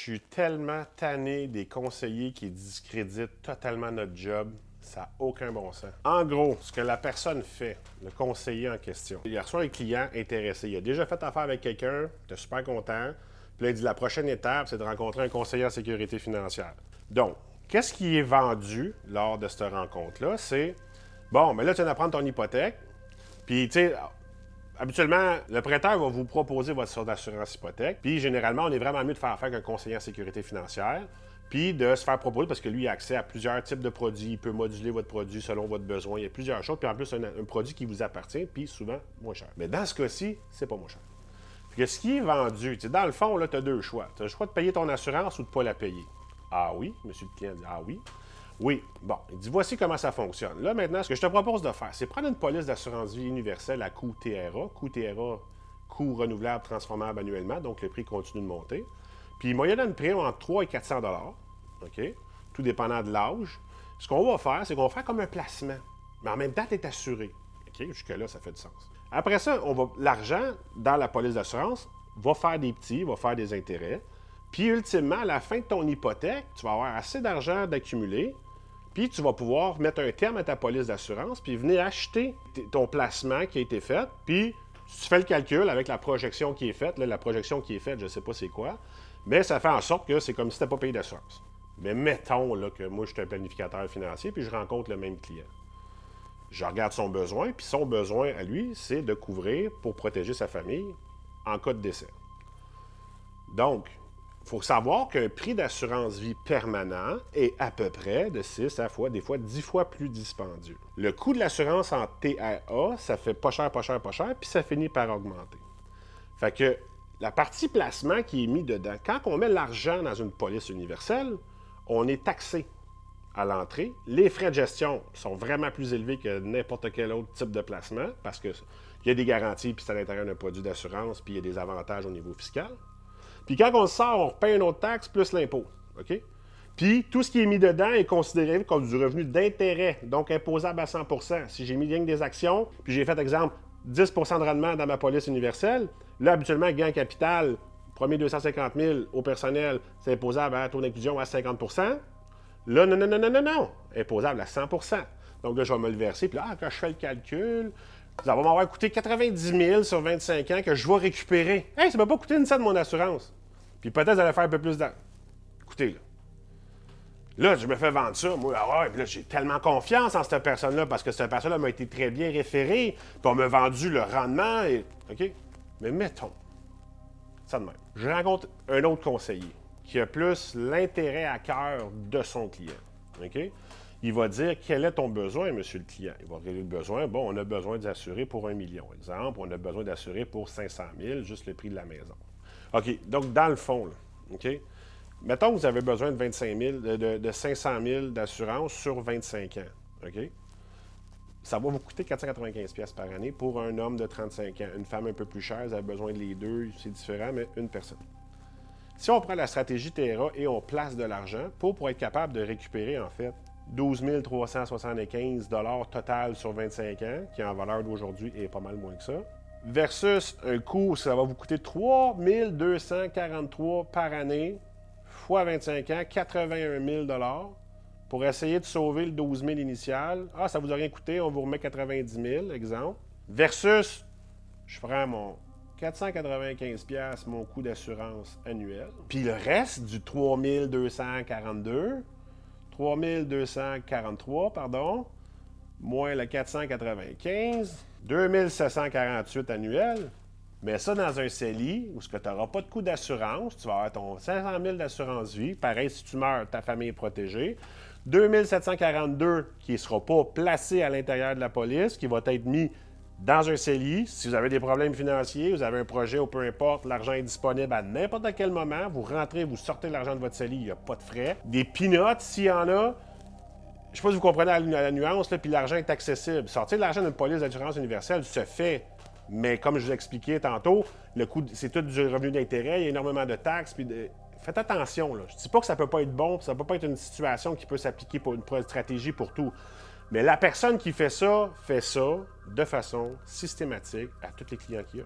suis tellement tanné des conseillers qui discréditent totalement notre job. Ça n'a aucun bon sens. En gros, ce que la personne fait, le conseiller en question, il reçoit un client intéressé. Il a déjà fait affaire avec quelqu'un, tu es super content. Puis là, il dit la prochaine étape, c'est de rencontrer un conseiller en sécurité financière. Donc, qu'est-ce qui est vendu lors de cette rencontre-là? C'est, bon, mais là, tu viens d'apprendre ton hypothèque. Puis, tu sais, habituellement, le prêteur va vous proposer votre sorte d'assurance hypothèque. Puis, généralement, on est vraiment mieux de faire affaire avec un conseiller en sécurité financière. Puis, de se faire proposer, parce que lui, il a accès à plusieurs types de produits. Il peut moduler votre produit selon votre besoin. Il y a plusieurs choses. Puis, en plus, un produit qui vous appartient, puis souvent moins cher. Mais dans ce cas-ci, c'est pas moins cher. Fait que ce qui est vendu, dans le fond, tu as deux choix. Tu as le choix de payer ton assurance ou de ne pas la payer. Ah oui, monsieur le client dit ah oui. Oui, bon, il dit voici comment ça fonctionne. Là, maintenant, ce que je te propose de faire, c'est prendre une police d'assurance vie universelle à coût TRA. Coût TRA, coût renouvelable transformable annuellement, donc le prix continue de monter. Puis, moyenne une prime entre 3 et 400 OK? Tout dépendant de l'âge. Ce qu'on va faire, c'est qu'on va faire comme un placement. Mais en même temps, tu es assuré. OK? Jusque-là, ça fait du sens. Après ça, l'argent dans la police d'assurance va faire des petits, va faire des intérêts. Puis, ultimement, à la fin de ton hypothèque, tu vas avoir assez d'argent d'accumuler. Puis, tu vas pouvoir mettre un terme à ta police d'assurance, puis venir acheter ton placement qui a été fait. Puis, tu fais le calcul avec la projection qui est faite. Là, la projection qui est faite, je ne sais pas c'est quoi. Mais ça fait en sorte que c'est comme si tu n'étais pas payé d'assurance. Mais mettons là, que moi, je suis un planificateur financier, puis je rencontre le même client. Je regarde son besoin, puis son besoin à lui, c'est de couvrir pour protéger sa famille en cas de décès. Donc, il faut savoir qu'un prix d'assurance vie permanent est à peu près de 6 à des fois 10 fois plus dispendieux. Le coût de l'assurance en TAA, ça fait pas cher, puis ça finit par augmenter. Fait que la partie placement qui est mise dedans, quand on met l'argent dans une police universelle, on est taxé à l'entrée. Les frais de gestion sont vraiment plus élevés que n'importe quel autre type de placement parce qu'il y a des garanties, puis c'est à l'intérieur d'un produit d'assurance, puis il y a des avantages au niveau fiscal. Puis quand on le sort, on repaye une autre taxe plus l'impôt. OK? Puis tout ce qui est mis dedans est considéré comme du revenu d'intérêt, donc imposable à 100 %. Si j'ai mis rien que des actions, puis j'ai fait, exemple, 10 % de rendement dans ma police universelle, là, habituellement, gain capital, premier 250 000 au personnel, c'est imposable à taux d'inclusion à 50 %. Là, non. Imposable à 100 %. Donc là, je vais me le verser. Puis là, quand je fais le calcul, ça va m'avoir coûté 90 000 sur 25 ans que je vais récupérer. Hey, ça ne m'a pas coûté une cent de mon assurance. Puis peut-être ça va faire un peu plus d'argent. Écoutez, là, je me fais vendre ça. Moi, puis là, j'ai tellement confiance en cette personne-là parce que cette personne-là m'a été très bien référée. Puis on m'a vendu le rendement. OK? Mais mettons, ça de même. Je rencontre un autre conseiller qui a plus l'intérêt à cœur de son client. OK? Il va dire quel est ton besoin, monsieur le client. Il va regarder le besoin. Bon, on a besoin d'assurer pour 1 million. Exemple, on a besoin d'assurer pour 500 000, juste le prix de la maison. OK, donc dans le fond, là, OK? Mettons que vous avez besoin de 25 000, de 500 000 d'assurance sur 25 ans. OK? Ça va vous coûter 495 $ par année pour un homme de 35 ans. Une femme un peu plus chère, elle a besoin de les deux, c'est différent, mais une personne. Si on prend la stratégie Terra et on place de l'argent pour être capable de récupérer, en fait, 12 375 $ total sur 25 ans, qui en valeur d'aujourd'hui est pas mal moins que ça, versus un coût, ça va vous coûter 3 243 par année, fois 25 ans, 81 000 $ pour essayer de sauver le 12 000 initial. Ah, ça vous a rien coûté, on vous remet 90 000, exemple. Versus, je prends mon 495 $ mon coût d'assurance annuel. Puis le reste du 3243, moins le 495, 2748 annuel. Mets ça dans un CELI où tu n'auras pas de coût d'assurance. Tu vas avoir ton 500 000 d'assurance vie. Pareil, si tu meurs, ta famille est protégée. 2742 qui ne sera pas placé à l'intérieur de la police, qui va être mis dans un CELI. Si vous avez des problèmes financiers, vous avez un projet ou peu importe, l'argent est disponible à n'importe quel moment. Vous rentrez, vous sortez l'argent de votre CELI, il n'y a pas de frais. Des peanuts, s'il y en a. Je ne sais pas si vous comprenez la nuance, là, puis l'argent est accessible. Sortir de l'argent d'une police d'assurance universelle se fait, mais comme je vous expliquais tantôt, le coût, c'est tout du revenu d'intérêt, il y a énormément de taxes. Faites attention. Là. Je ne dis pas que ça ne peut pas être bon, ça ne peut pas être une situation qui peut s'appliquer pour une stratégie pour tout. Mais la personne qui fait ça de façon systématique à tous les clients qu'il y a.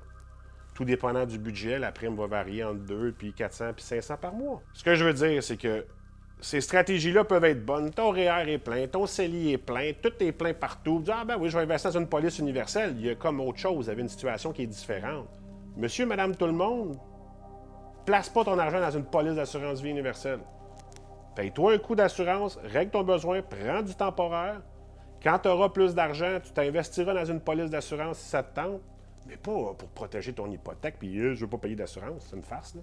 Tout dépendant du budget, la prime va varier entre 2 puis 400 puis 500 par mois. Ce que je veux dire, c'est que ces stratégies-là peuvent être bonnes. Ton REER est plein, ton CELI est plein, tout est plein partout. Ah ben oui, je vais investir dans une police universelle. Il y a comme autre chose, vous avez une situation qui est différente. Monsieur, madame, tout le monde, place pas ton argent dans une police d'assurance vie universelle. Paye-toi un coût d'assurance, règle ton besoin, prends du temporaire. Quand tu auras plus d'argent, tu t'investiras dans une police d'assurance si ça te tente, mais pas pour protéger ton hypothèque, puis je ne veux pas payer d'assurance, c'est une farce. Là.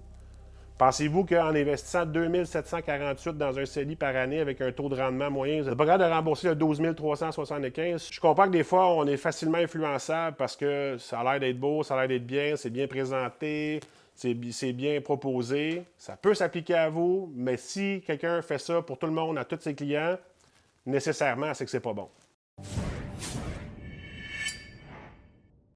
Pensez-vous qu'en investissant 2 748 dans un CELI par année avec un taux de rendement moyen, vous n'êtes pas capable de rembourser le 12 375? Je comprends que des fois, on est facilement influençable parce que ça a l'air d'être beau, ça a l'air d'être bien, c'est bien présenté, c'est bien proposé. Ça peut s'appliquer à vous, mais si quelqu'un fait ça pour tout le monde, à tous ses clients, nécessairement, c'est que c'est pas bon.